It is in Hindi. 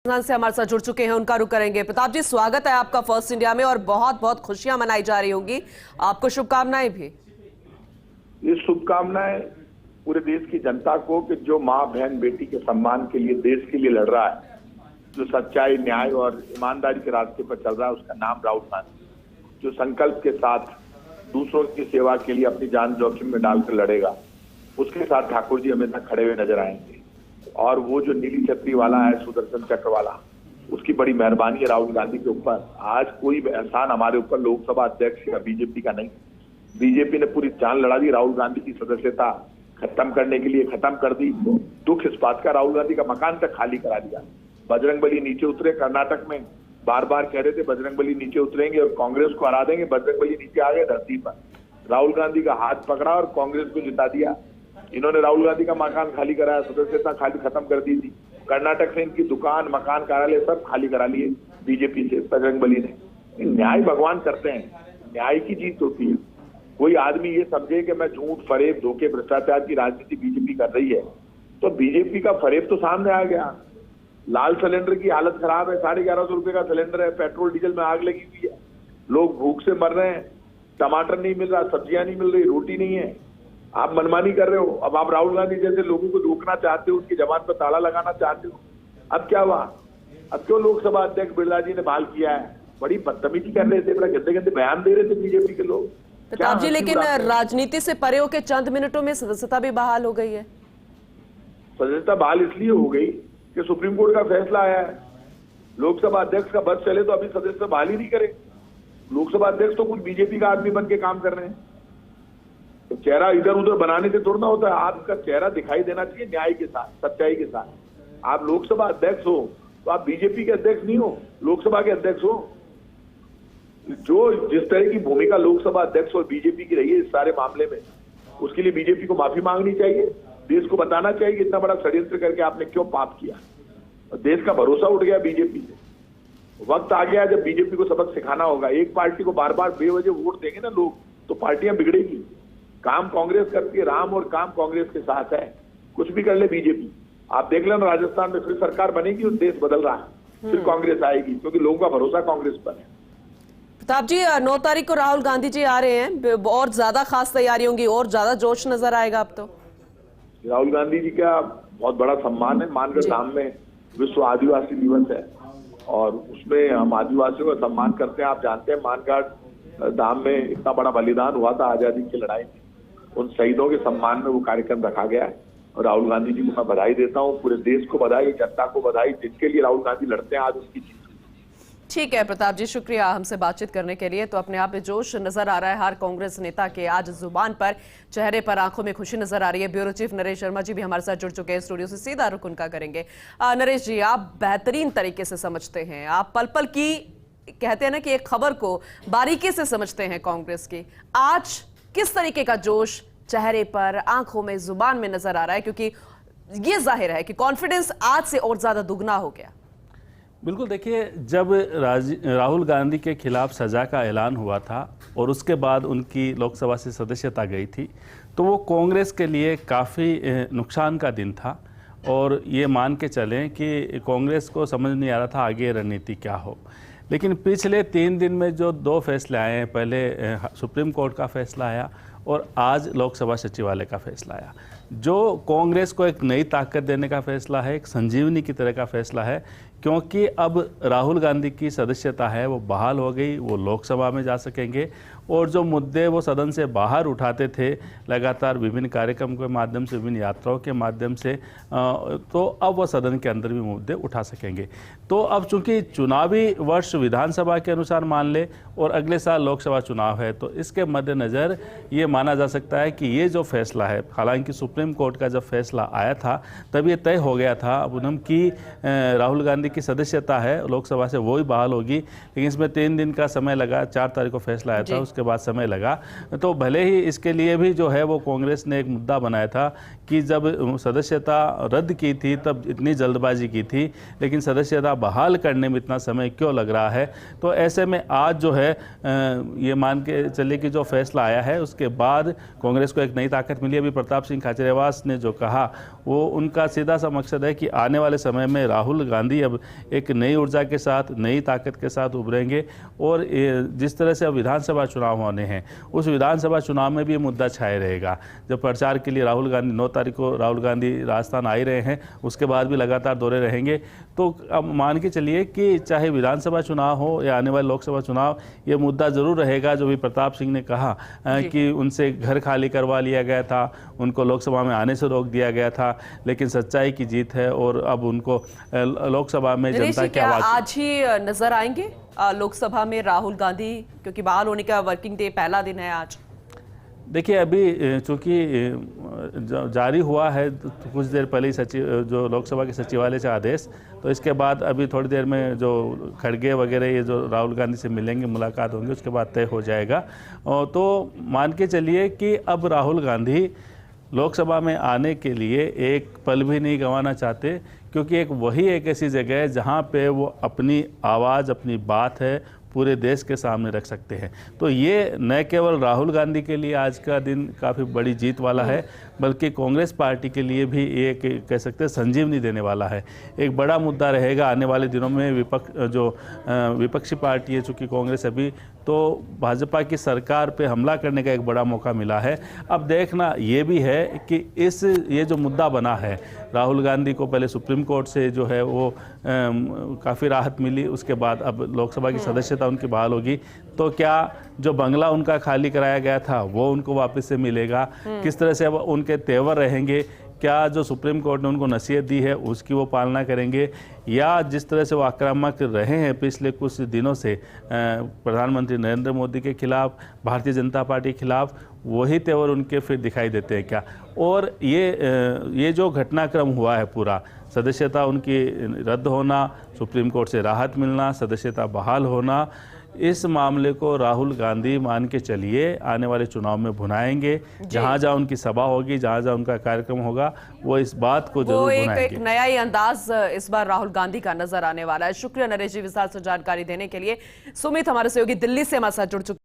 से हमारे साथ जुड़ चुके हैं, उनका रुख करेंगे। प्रताप जी, स्वागत है आपका फर्स्ट इंडिया में और बहुत बहुत खुशियां मनाई जा रही होंगी, आपको शुभकामनाएं भी। ये शुभकामनाएं पूरे देश की जनता को कि जो माँ बहन बेटी के सम्मान के लिए देश के लिए लड़ रहा है, जो सच्चाई न्याय और ईमानदारी के रास्ते पर चल रहा है, उसका नाम राहुल गांधी, जो संकल्प के साथ दूसरों की सेवा के लिए अपनी जान जोखिम में डालकर लड़ेगा, उसके साथ ठाकुर जी हमेशा खड़े हुए नजर आएंगे। और वो जो नीली छतरी वाला है, सुदर्शन चक्र वाला, उसकी बड़ी मेहरबानी है राहुल गांधी के ऊपर। आज कोई एहसान हमारे ऊपर लोकसभा अध्यक्ष या बीजेपी का नहीं। बीजेपी ने पूरी जान लड़ा दी, राहुल गांधी की सदस्यता खत्म करने के लिए खत्म कर दी। दुख इस बात का, राहुल गांधी का मकान तक खाली करा दिया। बजरंगबली नीचे उतरे, कर्नाटक में बार बार कह रहे थे बजरंगबली नीचे उतरेंगे और कांग्रेस को हरा देंगे। बजरंगबली नीचे आ गए धरती पर, राहुल गांधी का हाथ पकड़ा और कांग्रेस को जिता दिया। इन्होंने राहुल गांधी का मकान खाली कराया, सदस्यता खाली खत्म कर दी थी। कर्नाटक से इनकी दुकान, मकान, कार्यालय सब खाली करा लिए बीजेपी से, बजरंगबली ने। न्याय भगवान करते हैं, न्याय की जीत होती है। कोई आदमी ये समझे कि मैं झूठ, फरेब, धोखे, भ्रष्टाचार की राजनीति बीजेपी कर रही है, तो बीजेपी का फरेब तो सामने आ गया। लाल सिलेंडर की हालत खराब है, 1150 रुपए का सिलेंडर है, पेट्रोल डीजल में आग लगी हुई है, लोग भूख से मर रहे हैं, टमाटर नहीं मिल रहा, सब्जियां नहीं मिल रही, रोटी नहीं है। आप मनमानी कर रहे हो। अब आप राहुल गांधी जैसे लोगों को रोकना चाहते हो, उनकी जमात पर ताला लगाना चाहते हो। अब क्या हुआ? अब क्यों लोकसभा अध्यक्ष बिरला जी ने बहाल किया है? बड़ी बदतमीजी कर रहे थे, बड़ा गंदे गंदे बयान दे रहे थे बीजेपी के लोग। प्रताप जी, लेकिन राजनीति से परे होकर चंद मिनटों में सदस्यता भी बहाल हो गई है। सदस्यता बहाल इसलिए हो गई कि सुप्रीम कोर्ट का फैसला आया है। लोकसभा अध्यक्ष का बस चले तो अभी सदस्यता बहाल ही नहीं करे। लोकसभा अध्यक्ष तो कुछ बीजेपी का आदमी बन के काम कर रहे हैं। तो चेहरा इधर उधर बनाने से थोड़ा ना होता है। आपका चेहरा दिखाई देना चाहिए न्याय के साथ, सच्चाई के साथ। आप लोकसभा अध्यक्ष हो तो आप बीजेपी के अध्यक्ष नहीं हो, लोकसभा के अध्यक्ष हो। जो जिस तरह की भूमिका लोकसभा अध्यक्ष और बीजेपी की रही है इस सारे मामले में, उसके लिए बीजेपी को माफी मांगनी चाहिए। देश को बताना चाहिए कि इतना बड़ा षड्यंत्र करके आपने क्यों पाप किया। और देश का भरोसा उठ गया बीजेपी से। वक्त आ गया जब बीजेपी को सबक सिखाना होगा। एक पार्टी को बार बार बेवजह वोट देंगे ना लोग, तो पार्टियां बिगड़ेगी। काम कांग्रेस करती है राम, और काम कांग्रेस के साथ है। कुछ भी कर ले बीजेपी, आप देख लेना राजस्थान में फिर सरकार बनेगी और देश बदल रहा है, फिर कांग्रेस आएगी, क्योंकि लोगों का भरोसा कांग्रेस पर है। प्रताप जी, 9 तारीख को राहुल गांधी जी आ रहे हैं, और ज्यादा खास तैयारी होंगी, और ज्यादा जोश नजर आएगा अब तो। राहुल गांधी जी का बहुत बड़ा सम्मान है। मानगढ़ धाम में विश्व आदिवासी दिवस है और उसमें हम आदिवासियों का सम्मान करते हैं। आप जानते हैं मानगढ़ धाम में इतना बड़ा बलिदान हुआ था आजादी की लड़ाई में, उन शहीदों के सम्मान में वो कार्यक्रम रखा गया है। और राहुल गांधी जी को मैं बधाई देता हूँ, पूरे देश को बधाई, जनता को बधाई, जिनके लिए राहुल गांधी लड़ते हैं, आज उसकी जीत। ठीक है प्रताप जी, शुक्रिया हमसे बातचीत करने के लिए। तो अपने आप में जोश नजर आ रहा है हर कांग्रेस नेता के, आज जुबान पर, चेहरे पर, आंखों में खुशी नजर आ रही है। ब्यूरो चीफ नरेश शर्मा जी भी हमारे साथ जुड़ चुके हैं स्टूडियो से, सीधा रुख उनका करेंगे। नरेश जी, आप बेहतरीन तरीके से समझते हैं, आप पल पल की, कहते हैं ना कि एक खबर को बारीकी से समझते हैं कांग्रेस की। आज किस तरीके का जोश चेहरे पर, आंखों में, जुबान में नजर आ रहा है? क्योंकि ये जाहिर है कि कॉन्फिडेंस आज से और ज्यादा दुगना हो गया। बिल्कुल, देखिए, जब राहुल गांधी के खिलाफ सजा का ऐलान हुआ था और उसके बाद उनकी लोकसभा से सदस्यता गई थी, तो वो कांग्रेस के लिए काफ़ी नुकसान का दिन था। और ये मान के चलें कि कांग्रेस को समझ नहीं आ रहा था आगे रणनीति क्या हो। लेकिन पिछले 3 दिन में जो 2 फैसले आए हैं, पहले सुप्रीम कोर्ट का फैसला आया और आज लोकसभा सचिवालय का फैसला आया, जो कांग्रेस को एक नई ताकत देने का फैसला है, एक संजीवनी की तरह का फैसला है। क्योंकि अब राहुल गांधी की सदस्यता है वो बहाल हो गई, वो लोकसभा में जा सकेंगे और जो मुद्दे वो सदन से बाहर उठाते थे लगातार विभिन्न कार्यक्रम के माध्यम से, विभिन्न यात्राओं के माध्यम से, तो अब वो सदन के अंदर भी मुद्दे उठा सकेंगे। तो अब चूंकि चुनावी वर्ष विधानसभा के अनुसार मान ले और अगले साल लोकसभा चुनाव है, तो इसके मद्देनज़र ये माना जा सकता है कि ये जो फैसला है, हालांकि सुप्रीम कोर्ट का जब फैसला आया था तब ये तय हो गया था पूनम की राहुल गांधी की सदस्यता है लोकसभा से वो ही बहाल होगी, लेकिन इसमें 3 दिन का समय लगा। 4 तारीख को फैसला आया था, उसके बाद समय लगा। तो भले ही इसके लिए भी जो है वो कांग्रेस ने एक मुद्दा बनाया था कि जब सदस्यता रद्द की थी तब इतनी जल्दबाजी की थी, लेकिन सदस्यता बहाल करने में इतना समय क्यों लग रहा है। तो ऐसे में आज जो है ये मान के चले कि जो फैसला आया है उसके बाद कांग्रेस को एक नई ताकत मिली। अभी प्रताप सिंह खाचरियावास ने जो कहा वो उनका सीधा सा मकसद है कि आने वाले समय में राहुल गांधी अब एक नई ऊर्जा के साथ, नई ताकत के साथ उभरेंगे। और जिस तरह से अब विधानसभा चुनाव होने हैं, उस विधानसभा चुनाव में भी ये मुद्दा छाए रहेगा। जब प्रचार के लिए राहुल गांधी 9 तारीख को राहुल गांधी राजस्थान आ ही रहे हैं, उसके बाद भी लगातार दौरे रहेंगे। तो अब मान के चलिए कि चाहे विधानसभा चुनाव हो या आने वाले लोकसभा चुनाव, ये मुद्दा जरूर रहेगा। जो भी प्रताप सिंह ने कहा कि उनसे घर खाली करवा लिया गया था, उनको लोकसभा में आने से रोक दिया गया था, लेकिन सच्चाई की जीत है और अब उनको लोकसभा में जनता की आवाज। आज ही नजर आएंगे लोकसभा में राहुल गांधी, क्योंकि बहाल होने का वर्किंग डे पहला दिन है आज। देखिए, अभी चूंकि जारी हुआ है तो कुछ देर पहले ही सचिव जो लोकसभा के सचिवालय से आदेश, तो इसके बाद अभी थोड़ी देर में जो खड़गे वगैरह ये जो राहुल गांधी से मिलेंगे, मुलाकात होंगी, उसके बाद तय हो जाएगा। और तो मान के चलिए कि अब राहुल गांधी लोकसभा में आने के लिए एक पल भी नहीं गंवाना चाहते, क्योंकि एक ऐसी जगह है जहाँ पे वो अपनी आवाज़, अपनी बात है पूरे देश के सामने रख सकते हैं। तो ये न केवल राहुल गांधी के लिए आज का दिन काफ़ी बड़ी जीत वाला है, बल्कि कांग्रेस पार्टी के लिए भी एक कह सकते हैं संजीवनी देने वाला है। एक बड़ा मुद्दा रहेगा आने वाले दिनों में। विपक्षी पार्टी है चूँकि कांग्रेस, अभी तो भाजपा की सरकार पे हमला करने का एक बड़ा मौका मिला है। अब देखना ये भी है कि ये जो मुद्दा बना है, राहुल गांधी को पहले सुप्रीम कोर्ट से जो है वो काफ़ी राहत मिली, उसके बाद अब लोकसभा की सदस्यता उनकी बहाल होगी। तो क्या जो बंगला उनका खाली कराया गया था वो उनको वापस से मिलेगा? किस तरह से अब उनके तेवर रहेंगे? क्या जो सुप्रीम कोर्ट ने उनको नसीहत दी है उसकी वो पालना करेंगे, या जिस तरह से वो आक्रामक रहे हैं पिछले कुछ दिनों से प्रधानमंत्री नरेंद्र मोदी के खिलाफ, भारतीय जनता पार्टी के खिलाफ, वही तेवर उनके फिर दिखाई देते हैं क्या? और ये जो घटनाक्रम हुआ है पूरा, सदस्यता उनकी रद्द होना, सुप्रीम कोर्ट से राहत मिलना, सदस्यता बहाल होना, इस मामले को राहुल गांधी मान के चलिए आने वाले चुनाव में भुनाएंगे। जहाँ जहाँ उनकी सभा होगी, जहाँ जहाँ उनका कार्यक्रम होगा, वो इस बात को जरूर भुनाएंगे। एक नया ही अंदाज इस बार राहुल गांधी का नजर आने वाला है। शुक्रिया नरेश जी विस्तार से जानकारी देने के लिए। सुमित हमारे सहयोगी दिल्ली से हमारे साथ जुड़ चुके